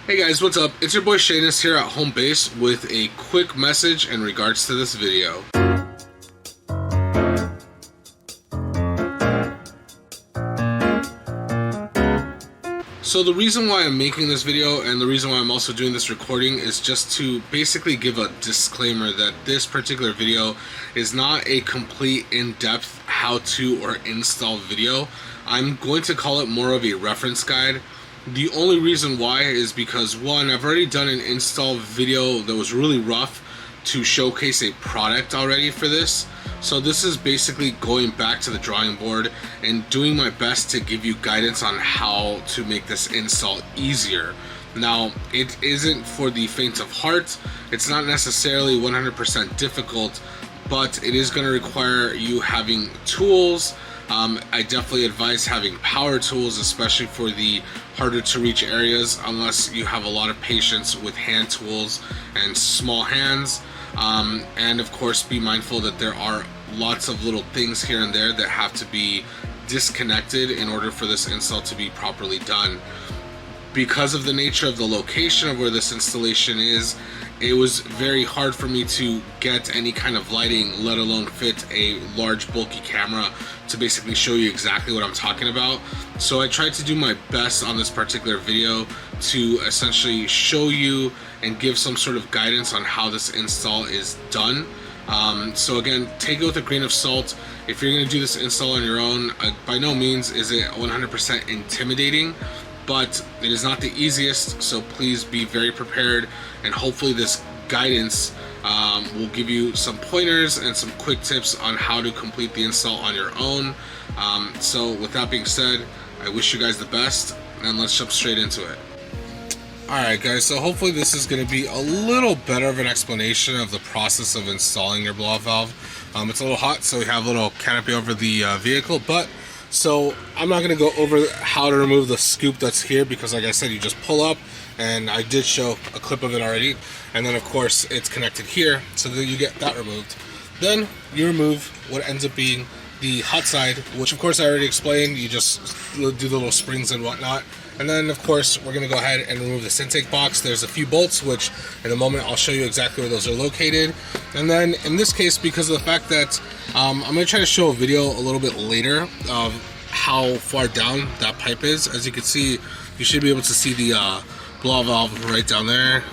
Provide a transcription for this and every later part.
Hey guys, what's up? It's your boy Shayness here at home base with a quick message in regards to this video. So the reason why I'm making this video and the reason why I'm also doing this recording is just to basically give a disclaimer that this particular video is not a complete in-depth how-to or install video. I'm going to call it more of a reference guide. The only reason why is because, one, I've already done an install video that was really rough to showcase a product already for this. So this is basically going back to the drawing board and doing my best to give you guidance on how to make this install easier. Now, it isn't for the faint of heart. It's not necessarily 100% difficult, but it is going to require you having tools. I definitely advise having power tools, especially for the harder to reach areas, unless you have a lot of patience with hand tools and small hands. And of course, be mindful that there are lots of little things here and there that have to be disconnected in order for this install to be properly done. Because of the nature of the location of where this installation is, it was very hard for me to get any kind of lighting, let alone fit a large bulky camera to basically show you exactly what I'm talking about. So I tried to do my best on this particular video to essentially show you and give some sort of guidance on how this install is done. So again, take it with a grain of salt. If you're going to do this install on your own, by no means is it 100% intimidating, but it is not the easiest, so please be very prepared, and hopefully this guidance will give you some pointers and some quick tips on how to complete the install on your own. So with that being said, I wish you guys the best, and let's jump straight into it. Alright guys, so hopefully this is going to be a little better of an explanation of the process of installing your blow-off valve. It's a little hot, so we have a little canopy over the vehicle, but so I'm not going to go over how to remove the scoop that's here, because like I said, you just pull up, and I did show a clip of it already, and then of course it's connected here, so that you get that removed. Then you remove what ends up being the hot side, which of course I already explained. You just do the little springs and whatnot. And then of course we're going to go ahead and remove this intake box. There's a few bolts, which in a moment I'll show you exactly where those are located. And then in this case, because of the fact that I'm going to try to show a video a little bit later of how far down that pipe is. As you can see, you should be able to see the blow valve right down there.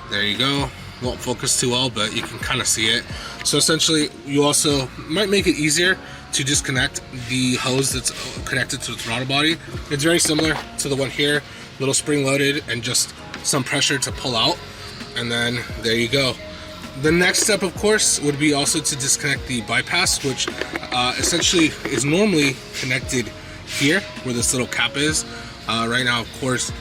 There you go. Won't focus too well, but you can kind of see it. So essentially, you also might make it easier to disconnect the hose that's connected to the throttle body. It's very similar to the one here, little spring loaded and just some pressure to pull out, and then there you go. The next step, of course, would be also to disconnect the bypass, which essentially is normally connected here where this little cap is. Right now, of course,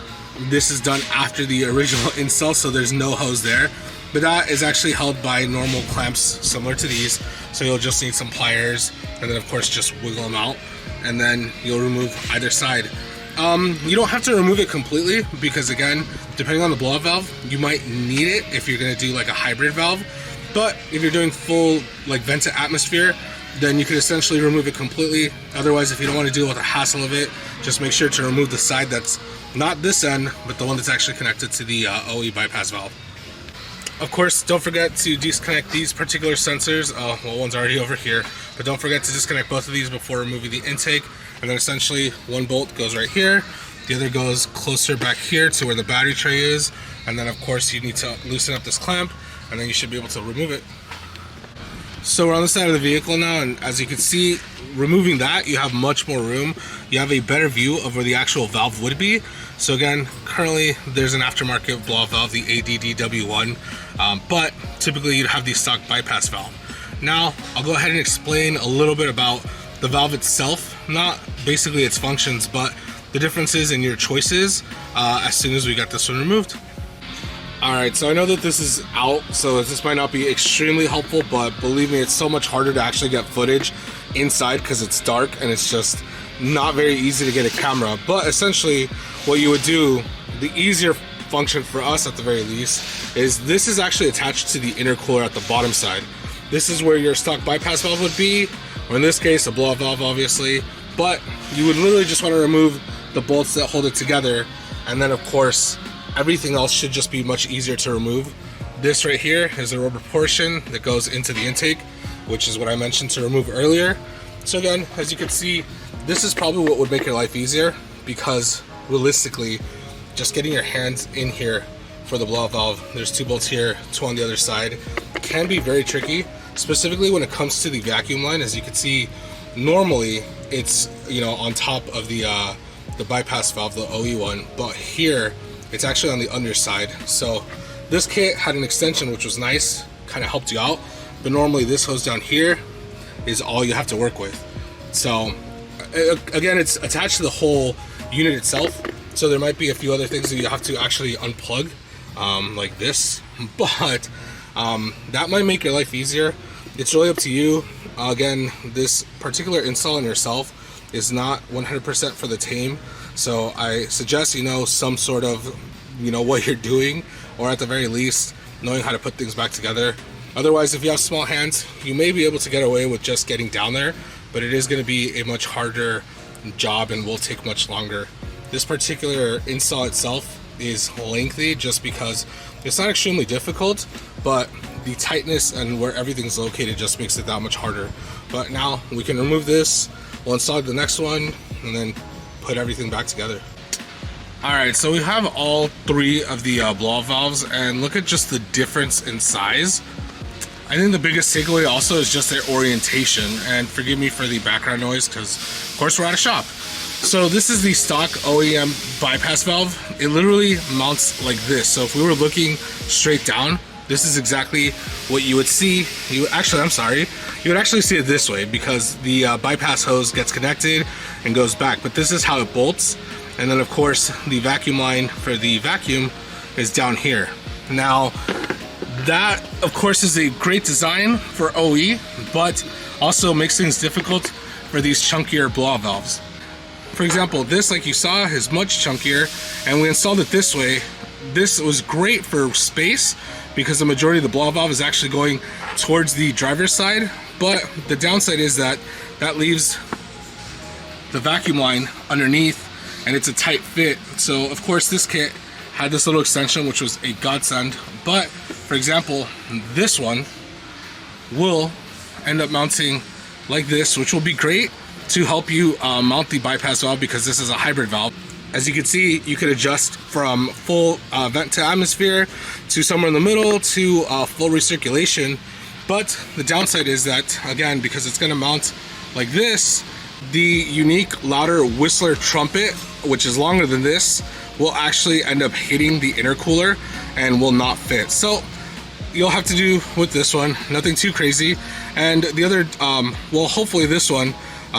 this is done after the original install, so there's no hose there, but that is actually held by normal clamps similar to these. So you'll just need some pliers, and then of course just wiggle them out, and then you'll remove either side. You don't have to remove it completely, because again, depending on the blow-off valve, you might need it if you're going to do like a hybrid valve. But if you're doing full like vented atmosphere, then you could essentially remove it completely. Otherwise, if you don't want to deal with the hassle of it, just make sure to remove the side that's not this end, but the one that's actually connected to the OE bypass valve. Of course, don't forget to disconnect these particular sensors. Well, one's already over here, but don't forget to disconnect both of these before removing the intake. And then essentially one bolt goes right here, the other goes closer back here to where the battery tray is, and then of course you need to loosen up this clamp, and then you should be able to remove it. So we're on the side of the vehicle now, and as you can see, removing that, you have much more room. You have a better view of where the actual valve would be. So again, currently there's an aftermarket blow-off valve, the ADDW1, but typically you'd have the stock bypass valve. Now, I'll go ahead and explain a little bit about the valve itself, not basically its functions, but the differences in your choices as soon as we got this one removed. Alright, so I know that this is out, so this might not be extremely helpful, but believe me, it's so much harder to actually get footage inside because it's dark and it's just not very easy to get a camera. But essentially, what you would do, the easier function for us at the very least, is this is actually attached to the intercooler at the bottom side. This is where your stock bypass valve would be, or in this case, a blow-off valve, obviously. But you would literally just want to remove the bolts that hold it together, And then of course, everything else should just be much easier to remove. This right here is a rubber portion that goes into the intake, which is what I mentioned to remove earlier. So again, as you can see, this is probably what would make your life easier, because realistically, just getting your hands in here for the blow-off valve, there's 2 bolts here, 2 on the other side, can be very tricky, specifically when it comes to the vacuum line. As you can see, normally it's, you know, on top of the bypass valve, the OE one, but here it's actually on the underside. So this kit had an extension, which was nice, kind of helped you out, but normally this hose down here is all you have to work with. So again, it's attached to the whole unit itself, so there might be a few other things that you have to actually unplug, like this, but that might make your life easier. It's really up to you. Again, this particular install on yourself is not 100% for the tame, so I suggest you know some sort of, you know, what you're doing, or at the very least knowing how to put things back together. Otherwise, if you have small hands, you may be able to get away with just getting down there, but it is going to be a much harder job and will take much longer. This particular install itself is lengthy just because it's not extremely difficult, but the tightness and where everything's located just makes it that much harder. But now we can remove this, we'll install the next one, and then put everything back together. Alright, so we have all 3 of the blow-off valves, and look at just the difference in size. I think the biggest takeaway also is just their orientation, and forgive me for the background noise because of course we're at a shop. So this is the stock OEM bypass valve. It literally mounts like this. So if we were looking straight down, this is exactly what you would see. You would actually see it this way, because the bypass hose gets connected and goes back, but this is how it bolts. And then of course the vacuum line for the vacuum is down here. Now that of course is a great design for OE, but also makes things difficult for these chunkier blow-off valves. For example, this, like you saw, is much chunkier, and we installed it this way. This was great for space because the majority of the blow-off valve is actually going towards the driver's side, but the downside is that that leaves the vacuum line underneath, and it's a tight fit. So of course this kit had this little extension, which was a godsend, but for example, this one will end up mounting like this, which will be great to help you mount the bypass valve, because this is a hybrid valve. As you can see, you could adjust from full vent to atmosphere to somewhere in the middle to full recirculation. But the downside is that, again, because it's going to mount like this, the unique louder Whistler trumpet, which is longer than this, will actually end up hitting the intercooler and will not fit. So you'll have to do with this one, nothing too crazy. And the other, well, hopefully this one,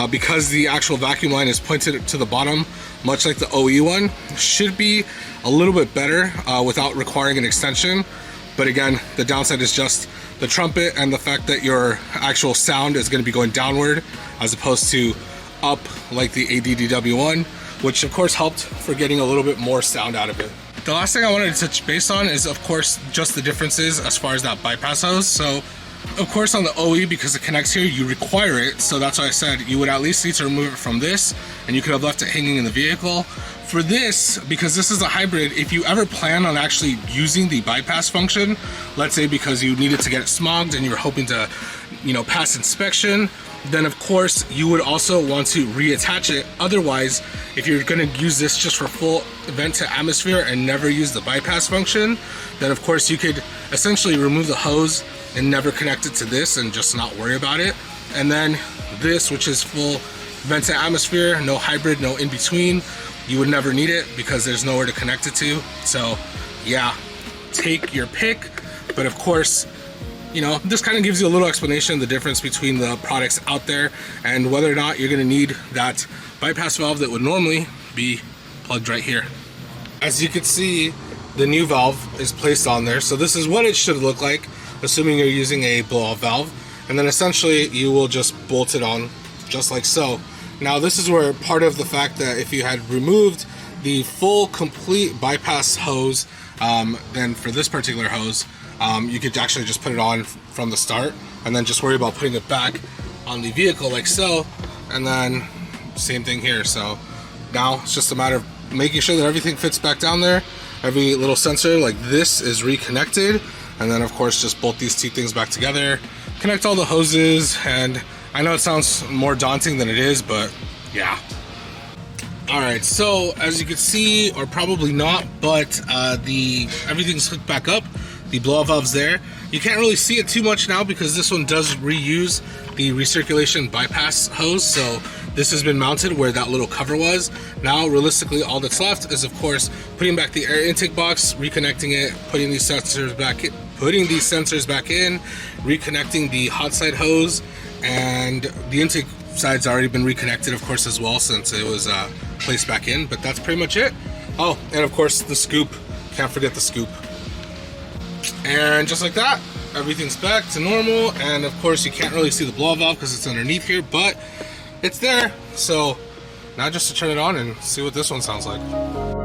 because the actual vacuum line is pointed to the bottom, much like the OE one, should be a little bit better without requiring an extension. But again, the downside is just the trumpet and the fact that your actual sound is going to be going downward as opposed to up like the ADDW one, which of course helped for getting a little bit more sound out of it. The last thing I wanted to touch base on is of course just the differences as far as that bypass hose. So of course on the OE, because it connects here, you require it, so that's why I said you would at least need to remove it from this, and you could have left it hanging in the vehicle. For this, because this is a hybrid, if you ever plan on actually using the bypass function, let's say because you needed to get it smogged and you were hoping to, you know, pass inspection, then of course you would also want to reattach it. Otherwise, if you're going to use this just for full vent to atmosphere and never use the bypass function, then of course you could essentially remove the hose and never connect it to this and just not worry about it. And then this, which is full vent to atmosphere, no hybrid, no in between, you would never need it because there's nowhere to connect it to. So yeah, take your pick. But of course, you know, this kind of gives you a little explanation of the difference between the products out there and whether or not you're going to need that bypass valve that would normally be plugged right here. As you can see, the new valve is placed on there. So this is what it should look like, assuming you're using a blow-off valve. And then essentially you will just bolt it on just like so. Now this is where part of the fact that if you had removed the full complete bypass hose, then for this particular hose, you could actually just put it on from the start and then just worry about putting it back on the vehicle like so, and then same thing here. So now it's just a matter of making sure that everything fits back down there. Every little sensor like this is reconnected, and then of course just bolt these two things back together, connect all the hoses, and I know it sounds more daunting than it is, but yeah. Alright, so as you can see, or probably not, but everything's hooked back up. The blow-off valve's there. You can't really see it too much now because this one does reuse the recirculation bypass hose, so this has been mounted where that little cover was. Now, realistically, all that's left is, of course, putting back the air intake box, reconnecting it, putting these sensors back in, reconnecting the hot side hose, and the intake side's already been reconnected, of course, as well, since it was placed back in. But that's pretty much it. Oh, and of course, the scoop. Can't forget the scoop. And just like that, everything's back to normal. And of course, you can't really see the blow-off valve because it's underneath here, but it's there. So now just to turn it on and see what this one sounds like.